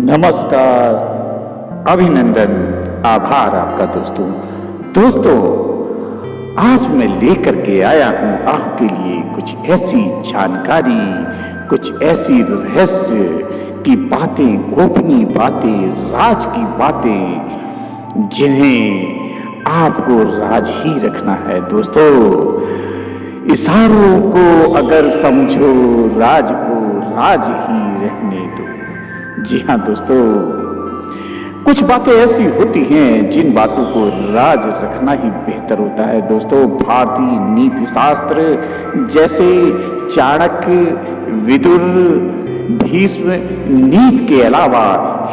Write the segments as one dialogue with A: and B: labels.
A: नमस्कार, अभिनंदन, आभार आपका दोस्तों। आज मैं लेकर के आया हूं आपके लिए कुछ ऐसी जानकारी, कुछ ऐसी रहस्य की बातें, गोपनीय बातें, राज की बातें, जिन्हें आपको राज ही रखना है दोस्तों। इशारों को अगर समझो, राज को राज ही रहने दो। जी हाँ दोस्तों, कुछ बातें ऐसी होती हैं जिन बातों को राज रखना ही बेहतर होता है दोस्तों। भारतीय नीति शास्त्र जैसे चाणक्य, विदुर, भीष्म, नीति के अलावा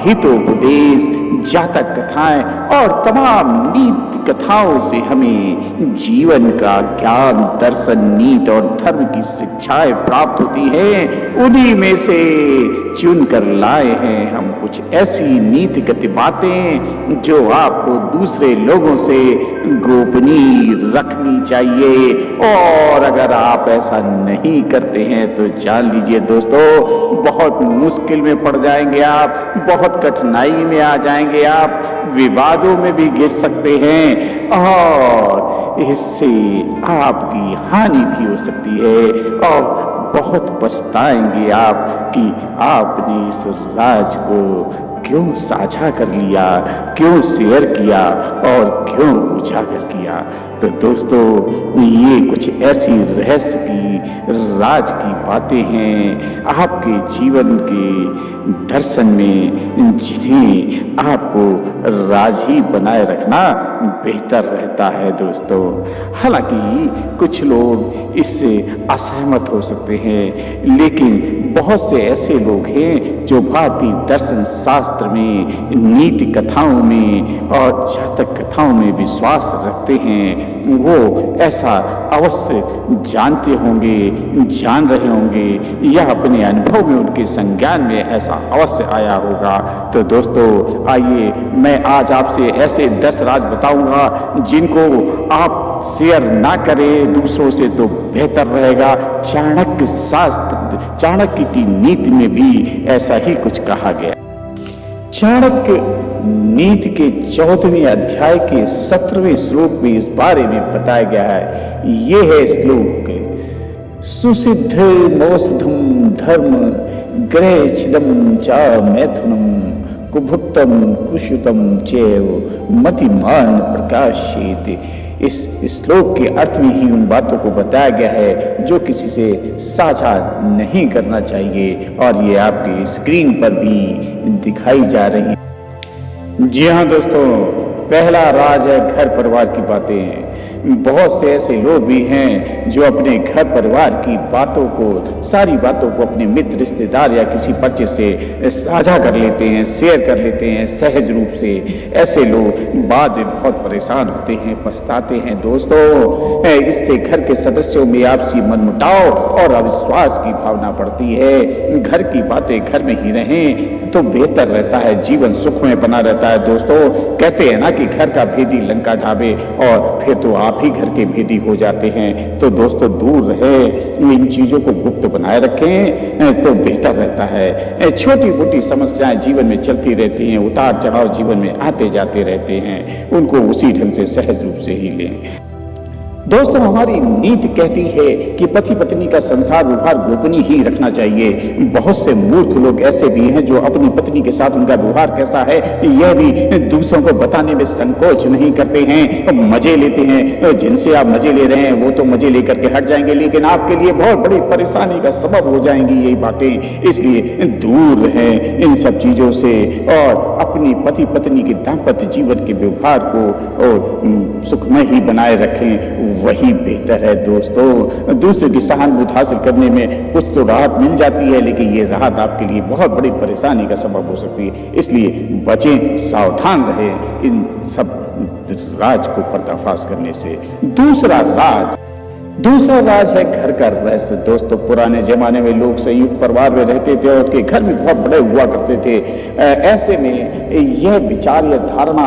A: हितोपदेश, जातक कथाएं और तमाम नीति कथाओं से हमें जीवन का ज्ञान, दर्शन, नीति और धर्म की शिक्षाएं प्राप्त होती हैं। उन्हीं में से चुनकर लाए हैं हम कुछ ऐसी नीतिगत बातें जो आपको दूसरे लोगों से गोपनीय रखनी चाहिए। और अगर आप ऐसा नहीं करते हैं तो जान लीजिए दोस्तों, बहुत मुश्किल में पड़ जाएंगे आप, बहुत कठिनाई में आ जाएंगे आप, विवादों में भी गिर सकते हैं और इससे आपकी हानि भी हो सकती है और बहुत पछताएंगे आप कि आपने इस राज को क्यों साझा कर लिया, क्यों शेयर किया और क्यों उजागर किया। तो दोस्तों, ये कुछ ऐसी रहस्य की, राज की बातें हैं आपके जीवन के दर्शन में, जिन्हें आपको राज ही बनाए रखना बेहतर रहता है दोस्तों। हालांकि कुछ लोग इससे असहमत हो सकते हैं, लेकिन बहुत से ऐसे लोग हैं जो भारतीय दर्शन शास्त्र में, नीति कथाओं में और जातक कथाओं में विश्वास रखते हैं। वो ऐसा अवश्य जानते होंगे, जान रहे होंगे या अपने अनुभव में, उनके संज्ञान में ऐसा अवश्य आया होगा। तो दोस्तों, आइए मैं आज आपसे ऐसे 10 राज बताऊंगा जिनको आप शेयर ना करें दूसरों से तो बेहतर रहेगा। चाणक्य शास्त्र, चाणक्य की नीति में भी ऐसा ही कुछ कहा गया। चाणक्य नीति के 14वें अध्याय के 17वें श्लोक में इस बारे में बताया गया है। ये है श्लोक: सुसिद्ध मौषधम धर्म ग्रहचिदम च मैथुनम कुभुक्तम कुशुतम चैव मतिमान प्रकाशित। इस श्लोक के अर्थ में ही उन बातों को बताया गया है जो किसी से साझा नहीं करना चाहिए और ये आपके स्क्रीन पर भी दिखाई जा रही है। जी हाँ दोस्तों, पहला राज है घर परिवार की बातें। बहुत से ऐसे लोग भी हैं जो अपने घर परिवार की बातों को, सारी बातों को अपने मित्र, रिश्तेदार या किसी परिचित से साझा कर लेते हैं, शेयर कर लेते हैं सहज रूप से। ऐसे लोग बाद में बहुत परेशान होते हैं, पछताते हैं दोस्तों। इससे घर के सदस्यों में आपसी मनमुटाव और अविश्वास की भावना बढ़ती है। घर की बातें घर में ही रहें तो बेहतर रहता है, जीवन सुखमय बना रहता है दोस्तों। कहते हैं ना कि घर का भेदी लंका ढाबे, और फिर तो आप ही घर के भेदी हो जाते हैं। तो दोस्तों, दूर रहे, इन चीजों को गुप्त बनाए रखें तो बेहतर रहता है। छोटी मोटी समस्याएं जीवन में चलती रहती हैं, उतार चढ़ाव जीवन में आते जाते रहते हैं, उनको उसी ढंग से सहज रूप से ही लें। दोस्तों, हमारी नीति कहती है कि पति पत्नी का संसार व्यवहार गोपनीय ही रखना चाहिए। बहुत से मूर्ख लोग ऐसे भी हैं जो अपनी पत्नी के साथ उनका व्यवहार कैसा है यह भी दूसरों को बताने में संकोच नहीं करते हैं, मजे लेते हैं। जिनसे आप मजे ले रहे हैं वो तो मजे लेकर के हट जाएंगे, लेकिन आपके लिए बहुत बड़ी परेशानी का सबब हो जाएंगी यही बातें। इसलिए दूर रहें इन सब चीजों से और अपनी पति पत्नी के दाम्पत्य जीवन के व्यवहार को और सुखमय ही बनाए रखें, वही बेहतर है दोस्तों। दूसरे की सहानुभूति हासिल करने में कुछ तो राहत मिल जाती है, लेकिन ये राहत आपके लिए बहुत बड़ी परेशानी का सबब हो सकती है। इसलिए बचें, सावधान रहें इन सब राज को पर्दाफाश करने से। दूसरा राज दूसरा राज है घर का रहस्य। दोस्तों, पुराने जमाने में लोग संयुक्त परिवार में रहते थे और उनके घर भी बहुत बड़े हुआ करते थे। ऐसे में यह विचार या धारणा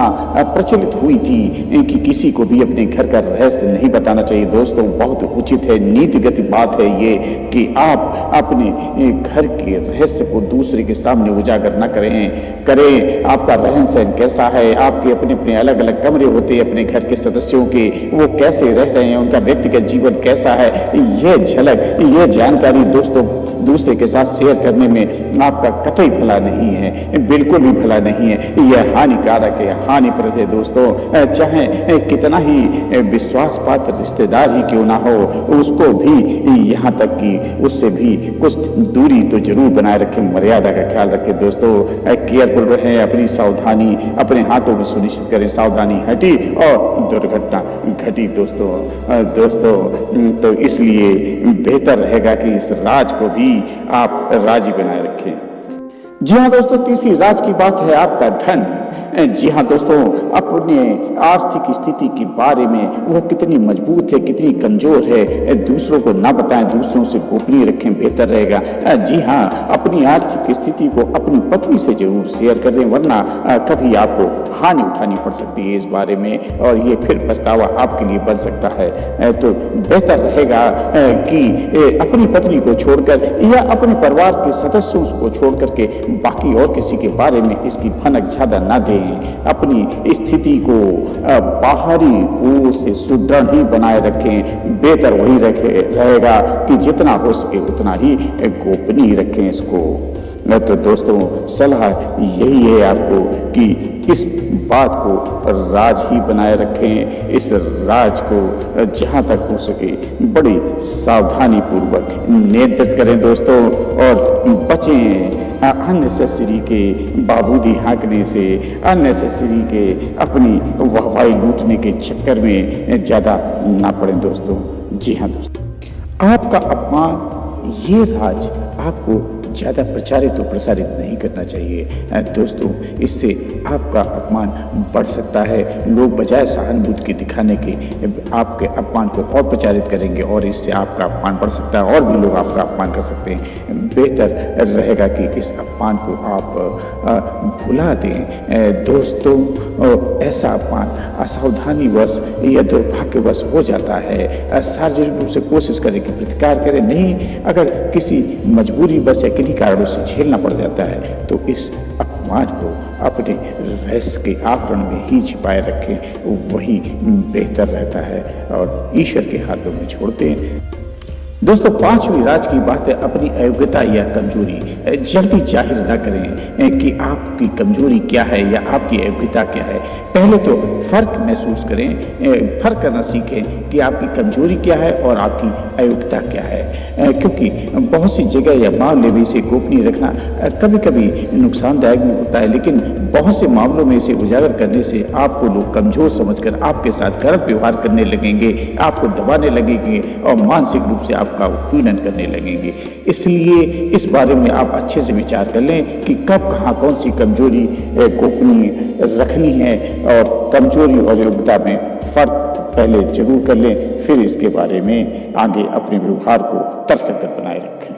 A: प्रचलित हुई थी कि किसी को भी अपने घर का रहस्य नहीं बताना चाहिए। दोस्तों, बहुत उचित है, नीतिगत बात है ये कि आप अपने घर के रहस्य को दूसरे के सामने उजागर न करें। आपका रहन सहन कैसा है, आपके अपने अपने अलग अलग कमरे होते हैं अपने घर के सदस्यों के, वो कैसे रह रहे हैं, उनका व्यक्तिगत जीवन कैसा है, यह झलक, यह जानकारी दोस्तों दूसरे के साथ शेयर करने में आपका कतई भला नहीं है, बिल्कुल भी भला नहीं है। यह हानिकारक है, हानिप्रद है। दोस्तों, चाहे कितना ही विश्वास पात्र रिश्तेदार ही क्यों ना हो, उसको भी यहाँ तक कि उससे भी कुछ दूरी तो जरूर बनाए रखें, मर्यादा का ख्याल रखें। दोस्तों, केयरफुल रहें, अपनी सावधानी अपने हाथों में सुनिश्चित करें। सावधानी हटी और दुर्घटना घटी। दोस्तों, तो इसलिए बेहतर रहेगा कि इस राज को भी आप राजी बनाए रखें। जी हाँ दोस्तों, तीसरी राज की बात है आपका धन। जी हाँ दोस्तों, अपने आर्थिक स्थिति के बारे में वो कितनी मजबूत है, कितनी कमजोर है, दूसरों को ना बताएं, दूसरों से गोपनीय रखें, बेहतर रहेगा। जी हाँ, अपनी आर्थिक स्थिति को अपनी पत्नी से जरूर शेयर करें, वरना कभी आपको हानि उठानी पड़ सकती है इस बारे में, और ये फिर पछतावा आपके लिए बन सकता है। तो बेहतर रहेगा कि अपनी पत्नी को छोड़कर या अपने परिवार के सदस्यों को छोड़कर के बाकी और किसी के बारे में इसकी भनक ज्यादा ना दें। अपनी स्थिति को बाहरी ओर से सुदृढ़ ही बनाए रखें। बेहतर वही रहेगा कि जितना हो सके उतना ही गोपनीय रखें इसको। तो दोस्तों, सलाह यही है आपको कि इस बात को राज ही बनाए रखें। इस राज को जहाँ तक हो सके बड़ी सावधानी पूर्वक नियंत्रित करें दोस्तों, और बचें अननेसेसरी के बाबूदी हाँकने से, अननेसेसरी के अपनी वाहवाही लूटने के चक्कर में ज़्यादा ना पड़े दोस्तों। जी हाँ दोस्तों, आपका अपमान ये राज आपको ज़्यादा प्रचारित और प्रसारित नहीं करना चाहिए दोस्तों। इससे आपका अपमान बढ़ सकता है। लोग बजाय सहानुभूति के दिखाने के आपके अपमान को और प्रचारित करेंगे और इससे आपका अपमान बढ़ सकता है और भी लोग आपका अपमान कर सकते हैं। बेहतर रहेगा कि इस अपमान को आप भुला दें दोस्तों। ऐसा अपमान असावधानीवश या दुर्भाग्यवश हो जाता है। सार्वजनिक रूप से कोशिश करें कि प्रतिकार करें, नहीं अगर किसी मजबूरी बस या किन्हीं कारणों से झेलना पड़ जाता है तो इस अपमान को अपने रहस्य के आवरण में ही छिपाए रखें, वही बेहतर रहता है और ईश्वर के हाथों में छोड़ते हैं। दोस्तों, पांचवी राज की बात है अपनी अयोग्यता या कमजोरी। जल्दी जाहिर न करें कि आपकी कमजोरी क्या है या आपकी अयोग्यता क्या है। पहले तो फर्क महसूस करें, फर्क करना सीखें कि आपकी कमजोरी क्या है और आपकी अयोग्यता क्या है, क्योंकि बहुत सी जगह या मामले में इसे गोपनीय रखना कभी कभी नुकसानदायक भी होता है, लेकिन बहुत से मामलों में इसे उजागर करने से आपको लोग कमजोर समझकर आपके साथ गलत व्यवहार करने लगेंगे, आपको दबाने लगेंगे और मानसिक रूप से आपका उत्पीड़न करने लगेंगे। इसलिए इस बारे में आप अच्छे से विचार कर लें कि कब कहाँ कौन सी कमजोरी गोपनीय रखनी है, और कमजोरी और योग्यता में फर्क पहले जरूर कर लें, फिर इसके बारे में आगे अपने व्यवहार को तर्कसंगत बनाए रखें।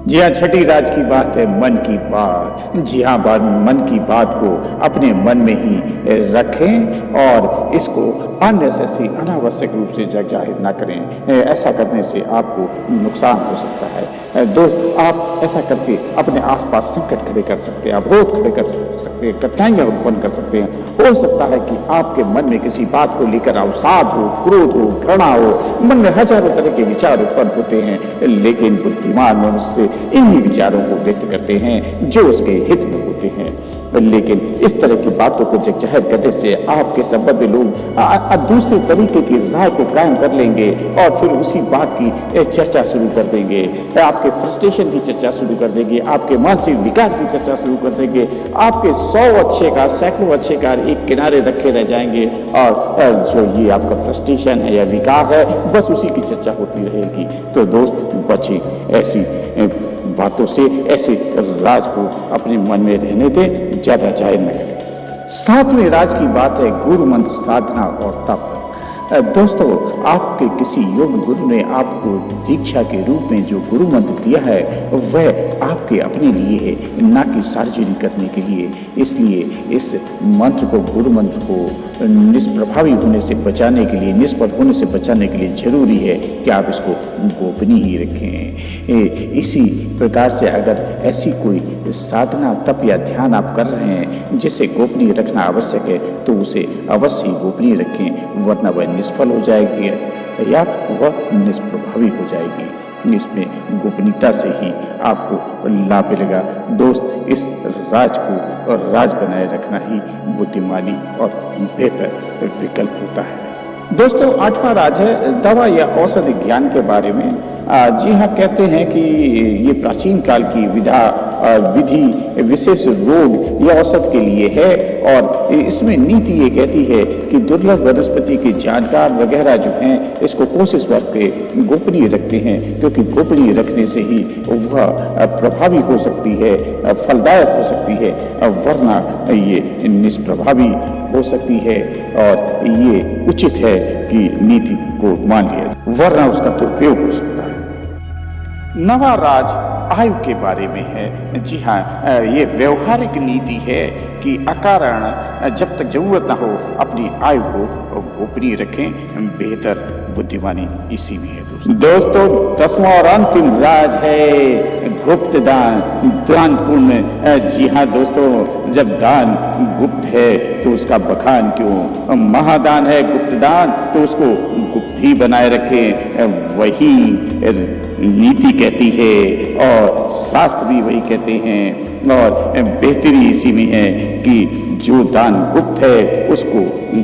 A: जी हाँ, छठी राज की बात है मन की बात। जी हाँ, मन की बात को अपने मन में ही रखें और इसको अननेसेसरी अनावश्यक रूप से जाहिर ना करें। ऐसा करने से आपको नुकसान हो सकता है। दोस्त, आप ऐसा करके अपने आसपास संकट खड़े कर सकते हैं, अवरोध खड़े कर सकते हैं, कठिनाइयां उत्पन्न कर सकते हैं। हो सकता है कि आपके मन में किसी बात को लेकर अवसाद हो, क्रोध हो, घृणा हो, मन में हजारों तरह के विचार उत्पन्न होते हैं, लेकिन बुद्धिमान मनुष्य इन्हीं विचारों को व्यक्त करते हैं जो उसके हित में होते हैं। लेकिन इस तरह की बातों को जाहिर करने से आपके संबंध में लोग दूसरे तरीके की राय को कायम कर लेंगे और फिर उसी बात की चर्चा शुरू कर देंगे, आपके फ्रस्ट्रेशन की चर्चा शुरू कर देंगे, आपके मानसिक विकास की चर्चा शुरू कर देंगे। आपके 100 अच्छे कार्य, सैकड़ों अच्छे कार्य एक किनारे रखे रह जाएंगे और जो ये आपका फ्रस्ट्रेशन है या विकार है, बस उसी की चर्चा होती रहेगी। तो दोस्त, बचें ऐसी बातों से, ऐसे राज को अपने मन में रहने दें, ज्यादा जाहिर न करें। सातवें राज की बात है गुरु मंत्र साधना और तप। दोस्तों, आपके किसी योग गुरु ने आपको दीक्षा के रूप में जो गुरु मंत्र दिया है वह आपके अपने लिए है, ना कि सार्वजनिक करने के लिए। इसलिए इस मंत्र को, गुरु मंत्र को निष्प्रभावी होने से बचाने के लिए, निष्फल होने से बचाने के लिए जरूरी है कि आप इसको गोपनीय ही रखें। इसी प्रकार से अगर ऐसी कोई साधना, तप या ध्यान आप कर रहे हैं जिसे गोपनीय रखना आवश्यक है तो उसे अवश्य गोपनीय रखें, वरना वह निष्फल हो जाएगी या वह निष्प्रभावी हो जाएगी। इसमें गोपनीयता से ही आपको लाभ मिलेगा। दोस्त, इस राज को और राज बनाए रखना ही बुद्धिमानी और बेहतर विकल्प होता है। दोस्तों, 8वां राज है दवा या औषधि ज्ञान के बारे में। जी हाँ, कहते हैं कि ये प्राचीन काल की विधि विशेष रोग या औषध के लिए है और इसमें नीति ये कहती है कि दुर्लभ वनस्पति के जानकार वगैरह जो हैं इसको कोशिश करके गोपनीय रखते हैं, क्योंकि गोपनीय रखने से ही वह प्रभावी हो सकती है, फलदायक हो सकती है, वरना ये निष्प्रभावी हो सकती है। और ये उचित है कि नीति को मान लिया जाए, वरना उसका दुरुपयोग हो सकता है। 9वां राज आयु के बारे में है। जी हाँ, ये व्यवहारिक नीति है कि अकारण जब तक जरूरत ना हो अपनी आयु को गोपनीय रखें, बेहतर बुद्धिमानी इसी में है। दोस्तों, 10वां और अंतिम राज है गुप्त दान, दान पुण्य। जी हाँ दोस्तों, जब दान गुप्त है तो उसका बखान क्यों। महादान है गुप्त दान, तो उसको गुप्त ही बनाए रखें, वही नीति कहती है और शास्त्र भी वही कहते हैं। और बेहतरी इसी में है कि जो दान गुप्त है उसको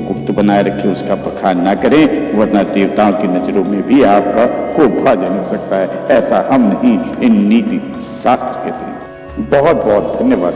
A: गुप्त बनाए रखें, उसका बखान ना करें, वरना देवताओं की नजरों में भी आपका खूब भाजन हो सकता है। ऐसा हम नहीं, इन नीति शास्त्र कहते हैं। बहुत बहुत धन्यवाद।